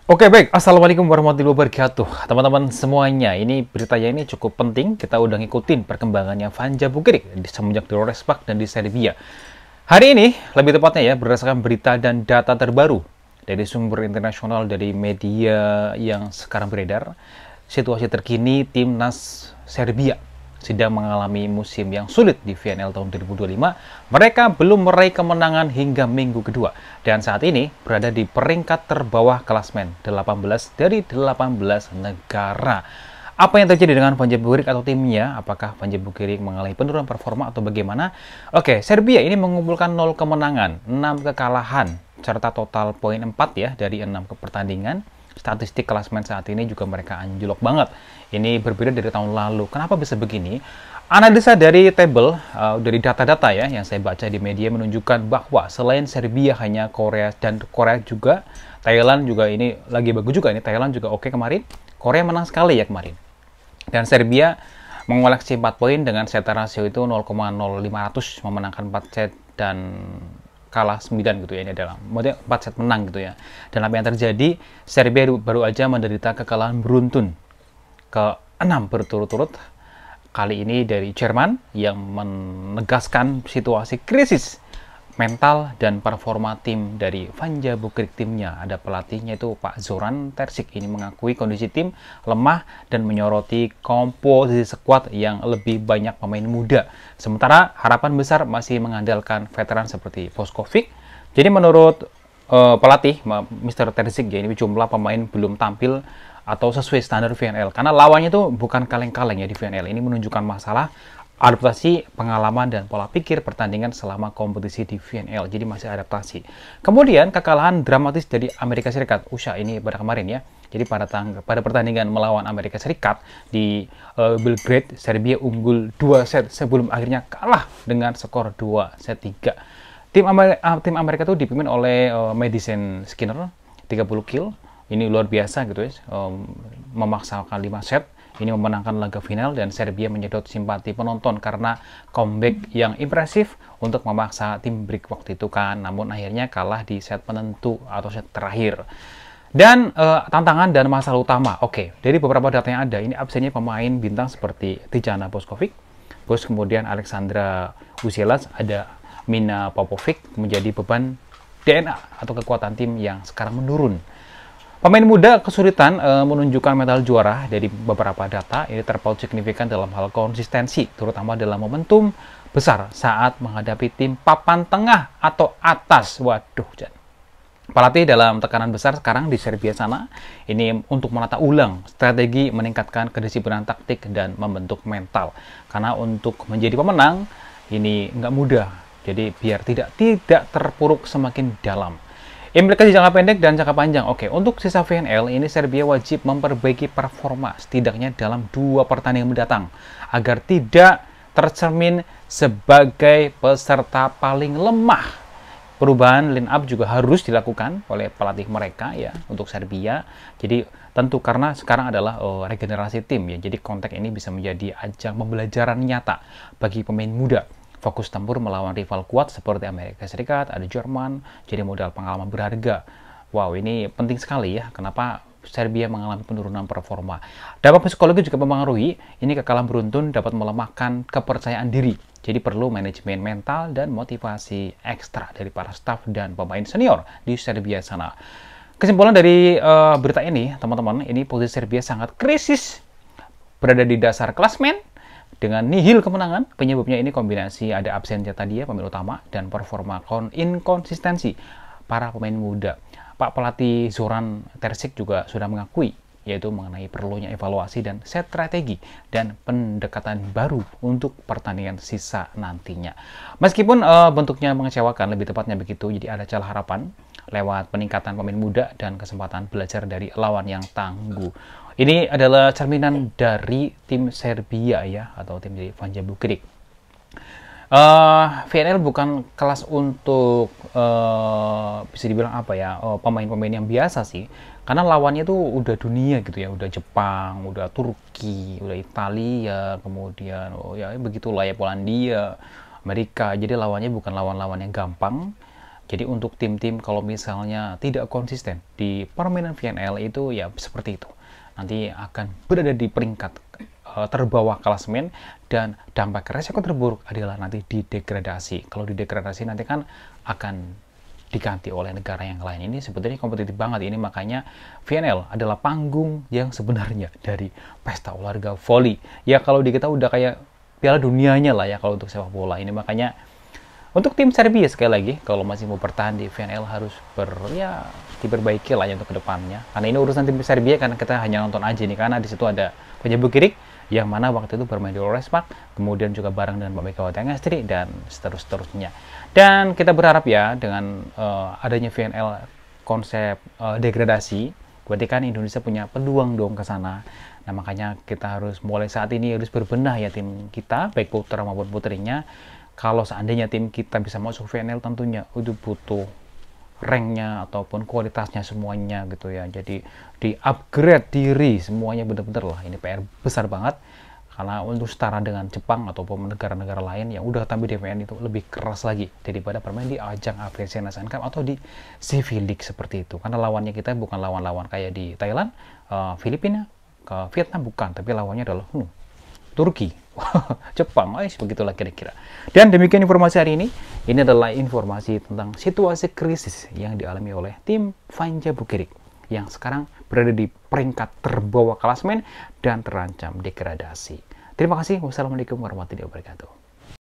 Oke, baik. Assalamualaikum warahmatullahi wabarakatuh. Teman-teman semuanya, ini beritanya ini cukup penting. Kita udah ngikutin perkembangannya Vanja Bukiric semenjak di Rorespak dan di Serbia. Hari ini, lebih tepatnya ya, berdasarkan berita dan data terbaru dari sumber internasional dari media yang sekarang beredar, situasi terkini timnas Serbia sedang mengalami musim yang sulit di VNL tahun 2025. Mereka belum meraih kemenangan hingga minggu kedua dan saat ini berada di peringkat terbawah klasmen 18 dari 18 negara. Apa yang terjadi dengan Vanja Bukiric atau timnya? Apakah Vanja Bukiric mengalami penurunan performa atau bagaimana? Oke, Serbia ini mengumpulkan 0 kemenangan, 6 kekalahan, serta total poin 4 ya dari 6 pertandingan. Statistik klasmen saat ini juga mereka anjlok banget. Ini berbeda dari tahun lalu. Kenapa bisa begini? Analisa dari tabel, dari data-data ya yang saya baca di media menunjukkan bahwa selain Serbia hanya Korea dan Korea juga, Thailand juga ini lagi bagus juga. Ini Thailand juga oke kemarin. Korea menang sekali ya kemarin. Dan Serbia mengoleksi 4 poin dengan set rasio itu 0,0500, memenangkan 4 set dan kalah 9 gitu ya. Ini adalah 4 set menang gitu ya. Dan apa yang terjadi, Serbia baru aja menderita kekalahan beruntun ke-6 berturut-turut. Kali ini dari Jerman yang menegaskan situasi krisis mental dan performa tim dari Vanja Bukiric timnya. Ada pelatihnya itu Pak Zoran Terzic, ini mengakui kondisi tim lemah dan menyoroti komposisi skuad yang lebih banyak pemain muda. Sementara harapan besar masih mengandalkan veteran seperti Voskovic. Jadi menurut pelatih Mr. Terzic ya, ini jumlah pemain belum tampil atau sesuai standar VNL karena lawannya itu bukan kaleng-kaleng ya di VNL. Ini menunjukkan masalah adaptasi, pengalaman, dan pola pikir pertandingan selama kompetisi di VNL. Jadi masih adaptasi. Kemudian kekalahan dramatis dari Amerika Serikat, USA ini pada kemarin ya. Jadi pada pertandingan melawan Amerika Serikat di Belgrade, Serbia unggul 2 set sebelum akhirnya kalah dengan skor 2 set 3. Tim Amerika itu dipimpin oleh Madison Skinner, 30 kill. Ini luar biasa gitu ya, memaksakan 5 set. Ini memenangkan laga final dan Serbia menyedot simpati penonton karena comeback yang impresif untuk memaksa tim Brik waktu itu kan. Namun akhirnya kalah di set penentu atau set terakhir. Dan tantangan dan masalah utama. Oke, dari beberapa data yang ada, ini absennya pemain bintang seperti Tijana Boskovic, terus kemudian Alexandra Usielac, ada Mina Popovic, menjadi beban DNA atau kekuatan tim yang sekarang menurun. Pemain muda kesulitan menunjukkan mental juara. Dari beberapa data, ini terpaut signifikan dalam hal konsistensi, terutama dalam momentum besar saat menghadapi tim papan tengah atau atas. Waduh, pelatih dalam tekanan besar sekarang di Serbia sana, ini untuk menata ulang strategi, meningkatkan kedisiplinan taktik, dan membentuk mental. Karena untuk menjadi pemenang, ini nggak mudah. Jadi biar tidak terpuruk semakin dalam. Implikasi jangka pendek dan jangka panjang. Oke, untuk sisa VNL ini Serbia wajib memperbaiki performa setidaknya dalam 2 pertandingan mendatang agar tidak tercermin sebagai peserta paling lemah. Perubahan line up juga harus dilakukan oleh pelatih mereka ya untuk Serbia. Jadi tentu karena sekarang adalah regenerasi tim ya. Jadi konteks ini bisa menjadi ajang pembelajaran nyata bagi pemain muda. Fokus tempur melawan rival kuat seperti Amerika Serikat, ada Jerman, jadi modal pengalaman berharga. Wow, ini penting sekali ya. Kenapa Serbia mengalami penurunan performa? Dampak psikologi juga mempengaruhi. Ini kekalahan beruntun dapat melemahkan kepercayaan diri. Jadi perlu manajemen mental dan motivasi ekstra dari para staf dan pemain senior di Serbia sana. Kesimpulan dari berita ini, teman-teman, ini posisi Serbia sangat krisis, berada di dasar klasmen, dengan nihil kemenangan. Penyebabnya ini kombinasi ada absennya tadi ya pemain utama dan performa inkonsistensi para pemain muda. Pak pelatih Zoran Terzic juga sudah mengakui yaitu mengenai perlunya evaluasi dan strategi dan pendekatan baru untuk pertandingan sisa nantinya. Meskipun bentuknya mengecewakan, lebih tepatnya begitu, jadi ada celah harapan lewat peningkatan pemain muda dan kesempatan belajar dari lawan yang tangguh. Ini adalah cerminan dari tim Serbia ya, atau tim dari Vanja Bukiric. VNL bukan kelas untuk bisa dibilang apa ya, pemain-pemain yang biasa sih. Karena lawannya tuh udah dunia gitu ya, udah Jepang, udah Turki, udah Italia, kemudian ya begitulah ya Polandia, Amerika. Jadi lawannya bukan lawan-lawan yang gampang. Jadi untuk tim-tim kalau misalnya tidak konsisten di permainan VNL itu ya seperti itu. Nanti akan berada di peringkat terbawah klasemen, dan dampak resiko terburuk adalah nanti di degradasi. Kalau di degradasi nanti kan akan diganti oleh negara yang lain. Ini sebetulnya kompetitif banget ini, makanya VNL adalah panggung yang sebenarnya dari pesta olahraga voli. Ya kalau di kita udah kayak Piala Dunianya lah ya kalau untuk sepak bola ini. Makanya untuk tim Serbia sekali lagi, kalau masih mau bertahan di VNL harus diperbaiki lah ya untuk kedepannya. Karena ini urusan tim Serbia, karena kita hanya nonton aja nih, karena di situ ada Vanja Bukirik yang mana waktu itu bermain di Respak, kemudian juga bareng dengan Mbak Megawati Ngastri dan seterusnya. Dan kita berharap ya dengan adanya VNL konsep degradasi, berarti kan Indonesia punya peluang dong ke sana. Nah makanya kita harus mulai saat ini harus berbenah ya tim kita, baik putra maupun putrinya. Kalau seandainya tim kita bisa masuk VNL tentunya itu butuh ranknya ataupun kualitasnya semuanya gitu ya. Jadi di upgrade diri semuanya bener-bener lah. Ini PR besar banget. Karena untuk setara dengan Jepang ataupun negara-negara lain yang udah tampil di VN itu lebih keras lagi daripada bermain di ajang African Nation Cup atau di CV League seperti itu. Karena lawannya kita bukan lawan-lawan kayak di Thailand, Filipina, ke Vietnam bukan, tapi lawannya adalah Turki, Jepang, begitulah kira-kira. Dan demikian informasi hari ini. Ini adalah informasi tentang situasi krisis yang dialami oleh tim Vanja Bukirik yang sekarang berada di peringkat terbawah klasemen dan terancam degradasi. Terima kasih. Wassalamualaikum warahmatullahi wabarakatuh.